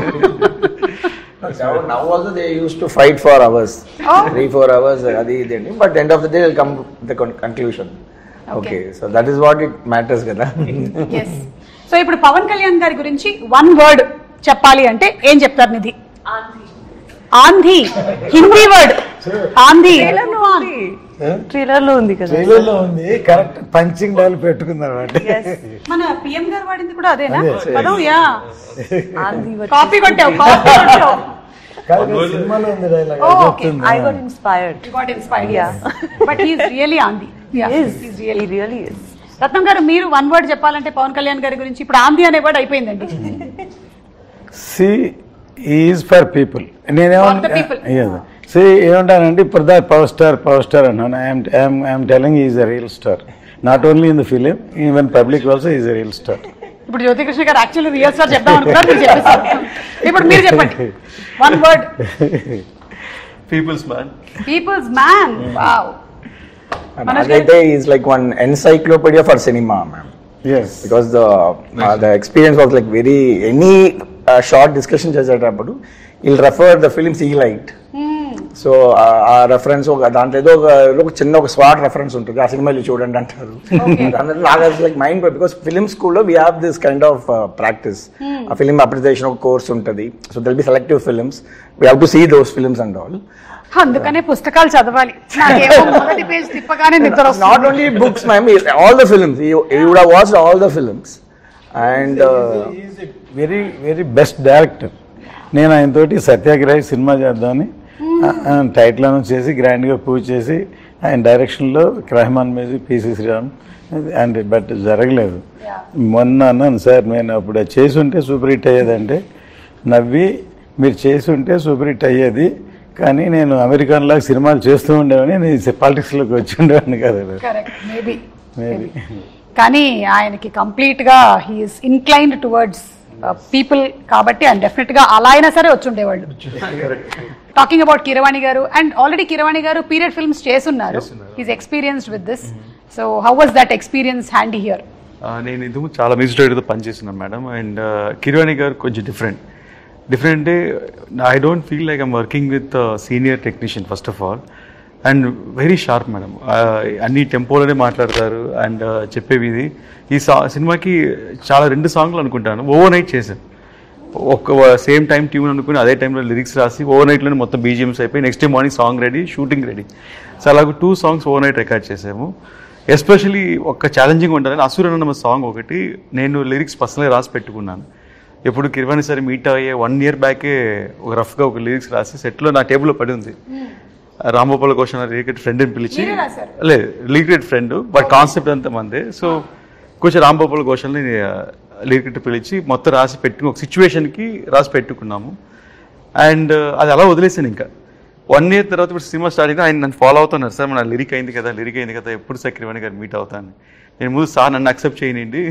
Now also they used to fight for hours, 3-4 hours. But end of the day they'll come to the conclusion. Okay, so that is what it matters కదా.
Yes. సో ఇప్పుడు పవన్ కళ్యాణ్ గారి గురించి 1 word చెప్పాలి అంటే ఏం చెప్తారు నిధి? ఆంధీ. హిందీ వర్డ్ ఆంధీ.
ట్రైలర్ లో ఉంది కదా.
ట్రైలర్ లో ఉంది, కరెక్ట్ పంచింగ్ డైల్ పెట్టుకున్నారు అంటే.
మన పిఎం గారు వాడింది కూడా అదేనా పదం? యా,
ఆంధీ
కాపీ కొట్టావు, కాపీ కొట్టావు.
సినిమాలో ఉంది dialogue.
I got inspired.
You got inspired.
Yeah.
But he is really Andhi. Yeah,
He really is.
రత్నం గారు మీరు 1 word చెప్పాలంటే పవన్ కళ్యాణ్ గారి గురించి ఇప్పుడు ఆంధీ అనే వర్డ్ అయిపోయిందండి.
C is for people. ఏమంటానంటే ఇప్పుడు దా పవర్ స్టార్ అన్నాను. I'm telling is a real star, not only in the film, even public also is a real star.
ఇప్పుడు జ్యోతికృష్ణ గారు యాక్చువల్లీ రియల్ స్టార్ చెప్దాం అనుకున్నారు, మీరు చెప్పేసారు. ఇప్పుడు మీరు చెప్పండి 1 word.
Peoples man.
Peoples man. Wow.
Aditya is like one encyclopedia for cinema, ma'am.
Yes.
Because the experience was like very, any short discussion చేసేటప్పుడు he'll refer the films he liked. So ఆ reference దాంట్లో ఏదో ఒక చిన్న ఒక swat reference ఉంటుంది, ఆ సినిమాలు చూడండి అంటారు. నాకు లైక్ మైండ్, బికాస్ ఫిలిం స్కూల్లో we have this kind of practice. ఆ ఫిలిం అప్రిసియేషన్ ఒక కోర్స్ ఉంటుంది. So they'll be selective films, we have to see those films and all.
అందుకనే పుస్తకాలు చదవాలి. మొదటి పేజ్ తిప్పగానే నిద్ర వస్తుంది.
Not only books, ma'am, all the films. You would have watched all the films. And
he is a very, very best director. నేను ఆయనతోటి Satyagrahi cinema చేద్దామని title announce చేసి గ్రాండ్గా పూజ చేసి ఆయన డైరెక్షన్లో Rahman music, PC Sreeram and but జరగలేదు. మొన్న అన్నాను సార్, నేను అప్పుడు చేసి ఉంటే సూపర్ హిట్ అయ్యేదంటే నవ్వి మీరు చేసి ఉంటే సూపర్ హిట్ అయ్యేది, కానీ నేను అమెరికన్ లాగా సినిమాలు చేస్తూ ఉండేవాడిని, నేను పాలిటిక్స్లోకి వచ్చి ఉండేవాడిని కదా.
మేబీ కానీ ఆయనకి కంప్లీట్గా హీఈస్ ఇన్క్లైన్డ్ టువర్డ్స్ పీపుల్ కాబట్టి ఆయన డెఫినెట్గా అలా అయినా సరే వచ్చి ఉండేవాళ్ళు. టాకింగ్ అబౌట్ కీరవాణి గారు, అండ్ ఆల్రెడీ కీరవాణి గారు పీరియడ్ ఫిల్మ్స్ చేస్తున్నారు. He's experienced with this. So how was that experience handy here?
నేను ఇందుకు చాలా మ్యూజిక్ డైరెక్టర్తో పనిచేస్తున్నాను మేడం. అండ్ కీరవాణి గారు కొంచెం డిఫరెంట్ అంటే I don't feel like I'm working with senior technician first of all. And very sharp madam, అన్ని టెంపోలోనే మాట్లాడతారు. And చెప్పేవి ఇది ఈ సినిమాకి చాలా 2 సాంగ్లు అనుకుంటాను ఓవర్ నైట్ చేశాను. ఒక సేమ్ టైం ట్యూన్ అనుకుని అదే టైంలో లిరిక్స్ రాసి ఓవర్ నైట్లోనే మొత్తం బీజిఎమ్స్ అయిపోయి next day morning song ready, shooting ready. So అలాగ 2 songs ఓవర్ నైట్ రికార్డ్ చేసాము. ఎస్పెషలీ ఒక ఛాలెంజింగ్ ఉంటుందని అసురన్న సాంగ్ ఒకటి నేను లిరిక్స్ పర్సనల్గా రాసి పెట్టుకున్నాను. ఎప్పుడు కిరవాణి సరే మీట్ అయ్యే 1 year బ్యాకే ఒక రఫ్గా ఒక లిరిక్స్ రాసి సెట్లో నా టేబుల్లో పడి ఉంది. రాంగోపాల్ ఘోష్ లిరికెట్ ఫ్రెండ్ అని పిలిచి, లేదు లిరికెట్ ఫ్రెండ్ బట్ కాన్సెప్ట్ అంతా మందే. సో కొంచెం రాంగోపాల్ ఘోష్ని లిరికెట్ పిలిచి మొత్తం రాసి పెట్టుకుని ఒక సిచ్యువేషన్కి రాసి పెట్టుకున్నాము. అండ్ అది అలా వదిలేసాను. ఇంకా 1 year తర్వాత ఇప్పుడు సినిమా స్టార్ట్ అయితే ఆయన నన్ను ఫాలో అవుతున్నారు. సార్ మన లిరిక్ అయింది కదా ఎప్పుడు సార్ కిరవాణి గారు మీట్ అవుతాను. నేను ముందు సార్ నన్ను అక్సెప్ట్ చేయనండి,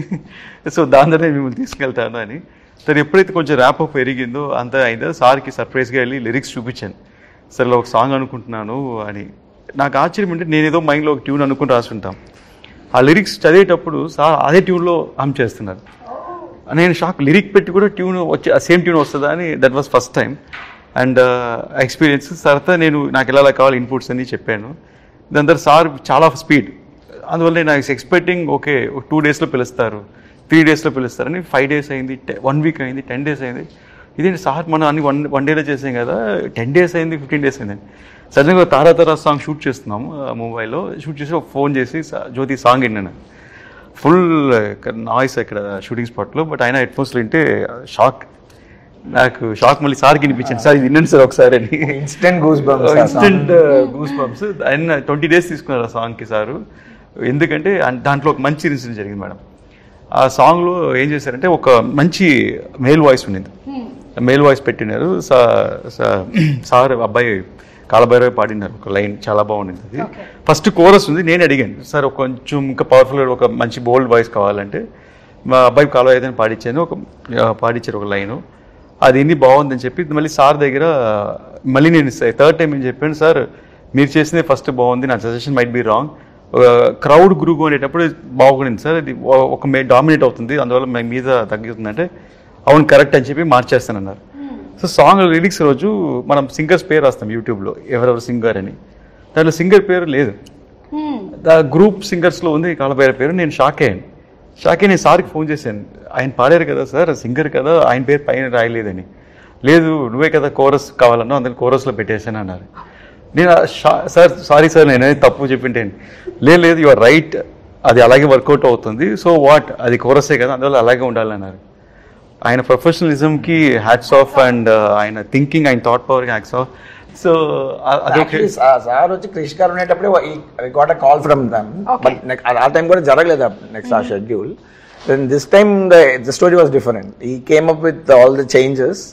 సో దాని ద్వారా నేను మిమ్మల్ని తీసుకెళ్తాను అని. సరే ఎప్పుడైతే కొంచెం ర్యాప్ అప్ పెరిగిందో అంతా అయిందో సార్కి సర్ప్రైజ్గా వెళ్ళి లిరిక్స్ చూపించాను. సరే ఒక సాంగ్ అనుకుంటున్నాను అని. నాకు ఆశ్చర్యం అంటే నేను ఏదో మైండ్లో ఒక ట్యూన్ అనుకుని రాసుంటాం, ఆ లిరిక్స్ చదివేటప్పుడు సార్ అదే ట్యూన్లో హమ్ చేస్తున్నారు. నేను షాక్, లిరిక్ పెట్టి కూడా ట్యూన్ వచ్చి సేమ్ ట్యూన్ వస్తుందా అని. That was first time. And experience తర్వాత నేను నాకు ఎలా కావాలి ఇన్పుట్స్ అని చెప్పాను. దాని తర్వాత సార్ చాలా స్పీడ్, అందువల్ల నేను ఎక్స్పెక్టింగ్ ఓకే 2 daysలో పిలుస్తారు, 3 daysలో పిలుస్తారని 5 days అయింది, 1 week అయింది, 10 days అయింది. ఇదేంటి సార్ మనం అన్ని వన్ డేలో చేసాం కదా, 10 days అయింది, 15 days అయిందండి. సడన్గా తారా సాంగ్ షూట్ చేస్తున్నాము ముంబైలో, షూట్ చేసి ఫోన్ చేసి జ్యోతి సాంగ్ విన్నాను, ఫుల్ నాయిస్ ఇక్కడ షూటింగ్ స్పాట్లో. బట్ ఆయన హెడ్ఫోన్స్లో వింటే నాకు షాక్ మళ్ళీ సార్కి వినిపించింది, సార్ ఇది వినండి సార్ ఒకసారి అని.
Instant goose
bumps. ఆయన 20 days తీసుకున్నారు ఆ సాంగ్కి సారు. ఎందుకంటే దాంట్లో ఒక మంచి ఇన్సిడెంట్ జరిగింది మేడం. ఆ సాంగ్లో ఏం చేశారంటే ఒక మంచి మేల్ వాయిస్ ఉండింది, మేల్ వాయిస్ పెట్టినారు. సార్ అబ్బాయి కాలభైరవి పాడినారు ఒక లైన్, చాలా బాగుండింది అది. ఫస్ట్ కోరస్ ఉంది, నేను అడిగాను సార్ కొంచెం ఇంకా పవర్ఫుల్గా ఒక మంచి బోల్డ్ వాయిస్ కావాలంటే మా అబ్బాయి కాలభైరవి పాడించారు ఒక లైను. అది ఎన్ని బాగుందని చెప్పి మళ్ళీ సార్ దగ్గర మళ్ళీ నేను 3rd time ఏం చెప్పాను, సార్ మీరు చేసిందే ఫస్ట్ బాగుంది, నా suggestion might be wrong, crowd group అనేటప్పుడు బాగుండింది సార్, అది ఒక డామినేట్ అవుతుంది, అందువల్ల మీద తగ్గుతుందంటే అవును కరెక్ట్ అని చెప్పి మార్చేస్తానన్నారు. సో సాంగ్ లిరిక్స్ రోజు మనం సింగర్స్ పేరు రాస్తాం యూట్యూబ్లో, ఎవరెవరు సింగర్ అని, దాంట్లో సింగర్ పేరు లేదు, గ్రూప్ సింగర్స్లో ఉంది కాలభైరవి పేరు. నేను షాక్ అయ్యాను. నేను సార్కి ఫోన్ చేశాను, ఆయన పాడారు కదా సార్, సింగర్ కదా, ఆయన పేరు పైన రాయలేదని. లేదు నువ్వే కదా కోరస్ కావాలన్నా, అందుకని కోరస్లో పెట్టేశాను అన్నారు. నేను సారీ సార్ నేను తప్పు చెప్పింటే, లేదు యువర్ రైట్, అది అలాగే వర్కౌట్ అవుతుంది, సో వాట్ అది కోరసే కదా, అందువల్ల అలాగే ఉండాలన్నారు. ఆయన ప్రొఫెషనలిజంకి హ్యాట్స్ ఆఫ్, అండ్ ఆయన థింకింగ్, ఆయన థాట్ పవర్కి హ్యాట్స్ ఆఫ్. సో అదొక
సార్ వచ్చి క్రిష్ గారు ఉండేటప్పుడే got a call from them, but ఆ టైం కూడా జరగలేదు నెక్స్ట్ ఆ schedule. Then this time the story was different. We came up with all the changes,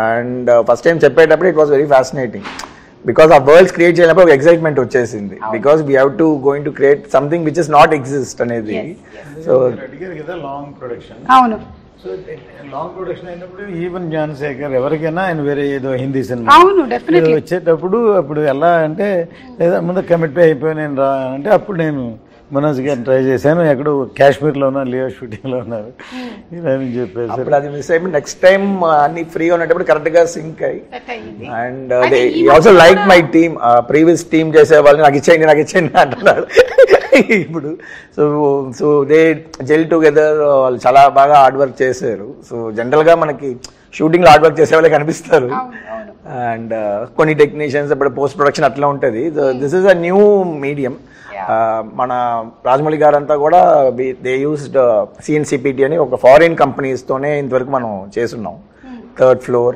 and first time చెప్పేటప్పుడు it was very fascinating, because ఆ worlds create చేయనప్పుడు ఒక excitement వచ్చేసింది, because we have to going to create something which is not exist అనేది. So
long production,
అవును,
so long production అయినప్పుడు even Gnanasekhar ఎవరికైనా ఆయన వేరే ఏదో హిందీ సినిమా వచ్చేటప్పుడు అప్పుడు ఎలా అంటే లేదా ముందు కమిట్ అయిపోయి నేను రా అంటే అప్పుడు నేను మనోజ్ గారిని ట్రై చేశాను, ఎక్కడో కాశ్మీర్లో ఉన్నా, లియో షూటింగ్లో ఉన్నారు ఇలా అని చెప్పేసి
అప్పుడు అది మిస్ అయిపోయి నెక్స్ట్ టైం అన్ని ఫ్రీగా ఉన్నప్పుడు కరెక్ట్గా సింక్ అయ్యి, and also like my team, previous team చేసే వాళ్ళని నాకు ఇచ్చేయండి అంటున్నారు ఇప్పుడు. సో దే జెల్ టుగెదర్, వాళ్ళు చాలా బాగా హార్డ్ వర్క్ చేశారు. సో జనరల్గా మనకి షూటింగ్లో హార్డ్ వర్క్ చేసే వాళ్ళే కనిపిస్తారు, అండ్ కొన్ని టెక్నీషియన్స్ ఇప్పుడు పోస్ట్ ప్రొడక్షన్ అట్లా ఉంటుంది. This is a new medium. మన రాజమౌళి గారంతా కూడా దే యూస్డ్ CNCPT అని ఒక ఫారిన్ కంపెనీస్తోనే ఇంతవరకు మనం చేస్తున్నాం. 3rd floor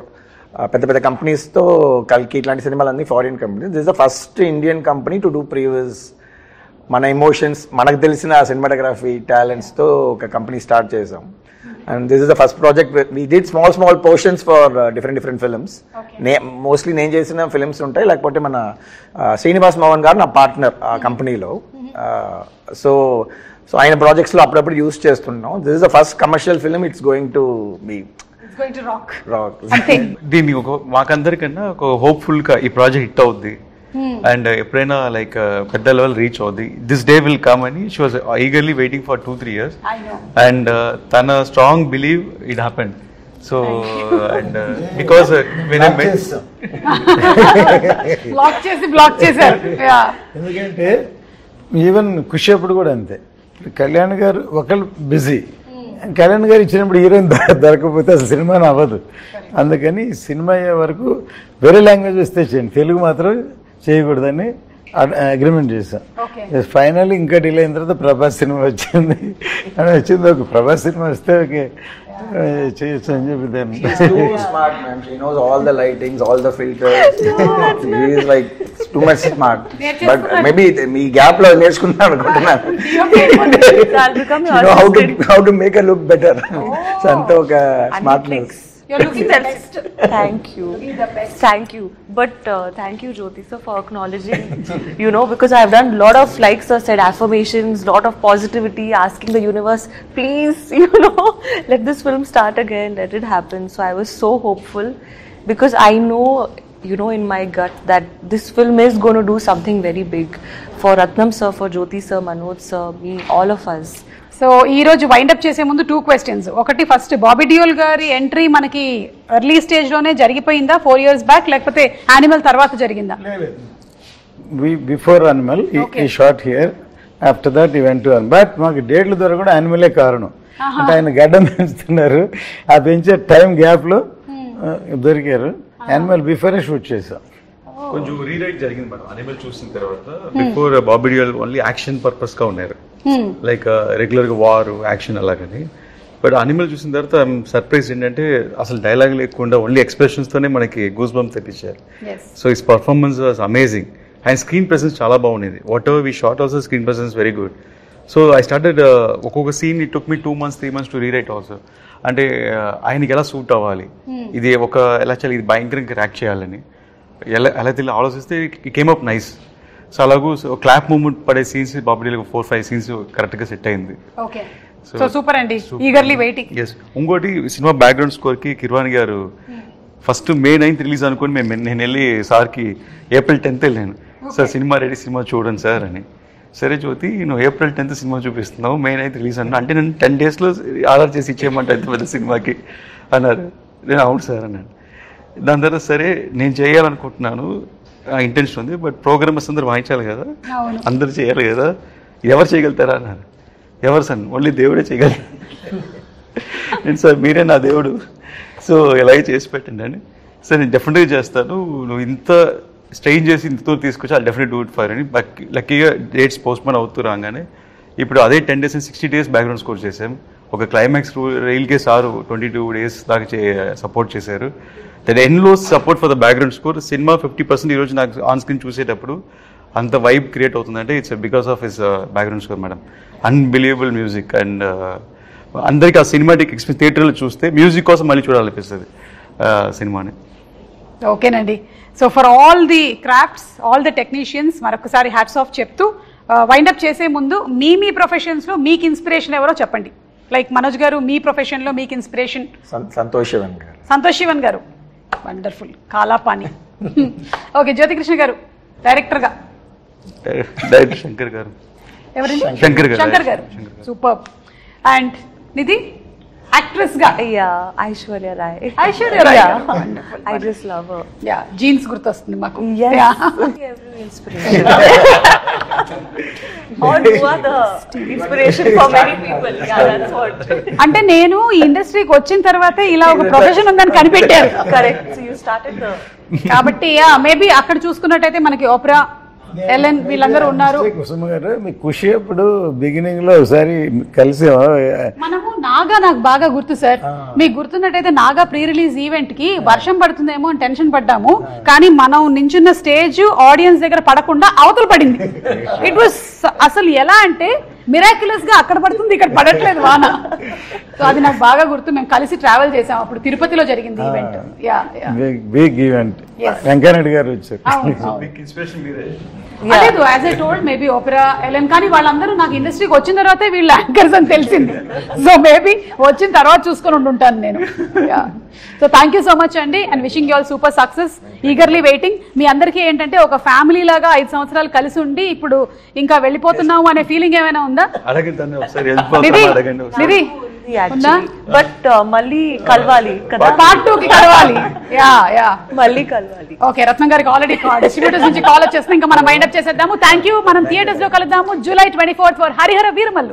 పెద్ద పెద్ద కంపెనీస్తో, కల్కి ఇట్లాంటి సినిమాలన్నీ foreign companies. This is the first Indian company to do previous మన ఎమోషన్స్, మనకు తెలిసిన సినిమాటోగ్రఫీ టాలెంట్స్తో ఒక కంపెనీ స్టార్ట్ చేసాం. And this is the first project. We did small portions for different films. Mostly నేను చేసిన ఫిల్మ్స్ ఉంటాయి, లేకపోతే మన శ్రీనివాస్ మోహన్ గారు నా పార్ట్నర్ ఆ కంపెనీలో. సో ఆయన ప్రాజెక్ట్స్లో అప్పుడప్పుడు యూస్ చేస్తున్నాం. This is the first commercial film, it's going to be rock.
దీన్ని మాకందరికన్నా ఒక హోప్ఫుల్గా ఈ ప్రాజెక్ట్ హిట్ అవుద్ది, అండ్ ఎప్పుడైనా లైక్ పెద్ద లెవెల్ రీచ్ అవుద్ది, దిస్ డే విల్ కమ్ అని she was eagerly waiting for 2-3 years, and తన strong believe it happened. So and because
block చేశారు,
ఎందుకంటే ఈవెన్ ఖుషి అప్పుడు కూడా అంతే, కళ్యాణ్ గారు ఒకళ్ళు బిజీ, కళ్యాణ్ గారు ఇచ్చినప్పుడు హీరోయిన్ దొరకకపోతే అసలు సినిమా అవ్వదు. అందుకని సినిమా అయ్యే వరకు వేరే లాంగ్వేజ్ వస్తే చేయండి, తెలుగు మాత్రం చేయకూడదని అగ్రిమెంట్ చేశాం. ఫైనల్ ఇంకా డిలే అయిన తర్వాత ప్రభాస్ సినిమా వచ్చింది ఒక ప్రభాస్ సినిమా వస్తే ఓకే చేయొచ్చు అని చెప్పి దాన్ని.
Smart man, she knows all the lightings, all the filters. She is like too much smart. But maybe me gap lo నేర్చుకున్నాను అనుకుంటున్నాను. How to make her look better. So అంతా ఒక smartness.
You're looking the best.
Thank you. Thank you. But thank you, Jyoti sir, for acknowledging, because I've done a lot of, like sir said, affirmations, lot of positivity, asking the universe, please, let this film start again, let it happen. So I was so hopeful, because I know, in my gut that this film is going to do something very big for Ratnam sir, for Jyoti sir, Manoj sir, me, all of us.
So ఈ రోజు wind up చేసే ముందు 2 questions. ఒకటి, first Bobby Deol గారి entry మనకి early stage లోనే జరిగిపోయిందా 4 years back, లేకపోతే animal తర్వాత జరిగిందా?
బిఫోర్ అనిమల్ ఈ షార్ట్ హియర్, ఆఫ్టర్ దట్ ఈ వెంట్ టు అనిమల్. బట్ మాకు డేట్ల ద్వారా కూడా యానిమలే కారణం. అంటే ఆయన గడ్డం పెంచుతున్నారు, ఆ పెంచే టైం గ్యాప్లో దొరికారు. యానిమల్ బిఫోరే షూట్ చేసాం.
కొంచెం రీరైట్ జరిగింది మేడం అనిమల్ చూసిన తర్వాత. Before Bobby Deol only action purpose గా ఉన్నారు, లైక్ రెగ్యులర్ గా వార్ యాక్షన్ అలాగని. బట్ అనిమల్ చూసిన తర్వాత సర్ప్రైజ్ ఏంటంటే అసలు డైలాగ్ లేకుండా ఓన్లీ ఎక్స్ప్రెషన్స్ తోనే మనకి గూస్ బంప్స్ తెప్పించారు. So his performance was amazing. And screen presence చాలా బాగుండేది. Whatever we shot also screen presence very good. So I started ఒక్కొక్క scene it took me 2 months 3 months to rewrite also. అంటే ఆయనకి ఎలా suit అవ్వాలి, ఇది ఎలా చేయాలి, ఇది భయంకరంగా ర్యాక్ చేయాలని ఎలా తెలియ ఆలోచిస్తే it came up nice. So అలాగూ క్లాప్ మూమెంట్ పడే సీన్స్ బాబీ డియోల్ 4-5 scenes కరెక్ట్గా సెట్ అయింది.
సో సూపర్ అండి, ఈగర్లీ వెయిటింగ్.
ఎస్, ఇంకోటి సినిమా బ్యాక్గ్రౌండ్ స్కోర్కి కిర్వాణి గారు ఫస్ట్ May 9th రిలీజ్ అనుకుని నేను వెళ్ళి సార్కి April 10th వెళ్ళాను. సార్ సినిమా రెడీ, సినిమా చూడండి సార్ అని. సరే జ్యోతి, నువ్వు April 10th సినిమా చూపిస్తున్నావు, May 9th రిలీజ్ అన్నా, అంటే నేను 10 daysలో ఆర్డర్ చేసి ఇచ్చేయమంటే అంత పెద్ద సినిమాకి అన్నారు. నేను అవును సార్ అన్నాను. దాని తర్వాత సరే నేను చేయాలనుకుంటున్నాను, ఇంటెన్షన్ ఉంది, బట్ ప్రోగ్రామర్స్ అందరూ వాయించాలి కదా, అందరూ చేయాలి కదా, ఎవరు చేయగలుగుతారా అన్నారు. ఎవరు సార్, ఓన్లీ దేవుడే చేయగలరు. నేను సార్ మీరే నా దేవుడు, సో ఎలాగే చేసి పెట్టండి అని. సార్ నేను డెఫినెట్గా చేస్తాను, నువ్వు ఇంత స్ట్రెయిన్ చేసి ఇంతతో తీసుకొచ్చి I definite do it for అని. లక్కీగా డేట్స్ పోస్ట్పోన్ అవుతూ రాగానే ఇప్పుడు అదే 10 days and 60 days background score చేసాం. ఒక క్లైమాక్స్ రైల్కే సారు 22 days దాకా సపోర్ట్ చేశారు. That endless support for the background score. Cinema 50% ఈరోజు నాకు ఆన్ స్క్రీన్ చూసేటప్పుడు అంత వైబ్ క్రియేట్ అవుతుందంటే it's because of his background score madam. Unbelievable music. And అందరికీ ఆ సినిమాటిక్ ఎక్స్పీరియన్స్ థియేటర్లో చూస్తే మ్యూజిక్ కోసం మళ్ళీ చూడాలనిపిస్తుంది సినిమాని.
ఓకేనండి. So for all the crafts, all the technicians మరొకసారి హ్యాట్స్ ఆఫ్ చెప్తూ వైండప్ చేసే ముందు మీ ప్రొఫెషన్స్లో మీకు ఇన్స్పిరేషన్ ఎవరో చెప్పండి. లైక్ మనోజ్ గారు, మీ ప్రొఫెషన్లో మీకు ఇన్స్పిరేషన్? సంతోష్ శివన్ గారు, వండర్ఫుల్, కాలాపాని. ఓకే, జ్యోతికృష్ణ గారు డైరెక్టర్గా?
డైరెక్టర్ శంకర్ గారు.
ఎవరండి?
శంకర్ గారు.
సూపర్. అండ్ నిధి యాక్ట్రెస్ గా?
Aishwarya Rai.
Aishwarya Rai,
I just love her.
Jeans గుర్తొస్తుంది మాకు.
Every inspiration. Or you are the inspiration for many people. Yeah, that's what.
అంటే నేను ఈ ఇండస్ట్రీకి వచ్చిన తర్వాతే ఇలా ఒక ప్రొఫెషన్ ఉందని కనిపెట్టారు.
Correct. So you started the.
కాబట్టి మేబీ అక్కడ చూసుకున్నట్టయితే మనకి ఓప్రా, ఎలెన్ వీళ్ళందరూ ఉన్నారు.
కుసుమ గారు, మీ ఖుషి అప్పుడు బిగినింగ్ లో ఒకసారి కలిసి
మనము నాగా, నాకు బాగా గుర్తు సార్, మీకు గుర్తున్నట్టయితే నాగా ప్రీ రిలీజ్ ఈవెంట్ కి వర్షం పడుతుందేమో అని టెన్షన్ పడ్డాము, కానీ మనం నించున్న స్టేజ్ ఆడియన్స్ దగ్గర పడకుండా అవతల పడింది. ఇట్ వాస్ అసలు ఎలా అంటే మిరాక్యులస్ గా అక్కడ పడుతుంది, ఇక్కడ పడట్లేదు వాన. సో అది నాకు బాగా గుర్తు. మేము కలిసి ట్రావెల్ చేసాం, అప్పుడు తిరుపతిలో జరిగింది ఈవెంట్.
Big event. వెంకయ్యనాయుడు గారు వచ్చారు.
లేదు, as I told, maybe Opera, Ellen, కానీ వాళ్ళందరూ నాకు ఇండస్ట్రీకి వచ్చిన తర్వాతే వీళ్ళు యాంకర్స్ అని తెలిసింది. సో మేబీ వచ్చిన తర్వాత చూసుకొని ఉంటుంటాను నేను. So thank you so much అండి, and wishing you all super success. Eagerly waiting. మీ అందరికీ ఏంటంటే ఒక ఫ్యామిలీ లాగా 5 సంవత్సరాలు కలిసి ఉండి ఇప్పుడు ఇంకా వెళ్ళిపోతున్నాము అనే ఫీలింగ్ ఏమైనా ఉందా? నిధి
బట్ మళ్ళీ కలవాలి కదా,
పార్ట్ 2 కి కలవాలి.
మళ్ళీ కలవాలి.
ఓకే, రత్నం గారికి ఆల్రెడీ డిస్ట్రిబ్యూటర్స్ నుంచి కాల్ వచ్చేస్తుంది. ఇంకా మనం వైండప్ చేసేద్దాము. Thank you. మనం థియేటర్స్ లో కలుద్దాము July 24th for Harihara Veeramallu.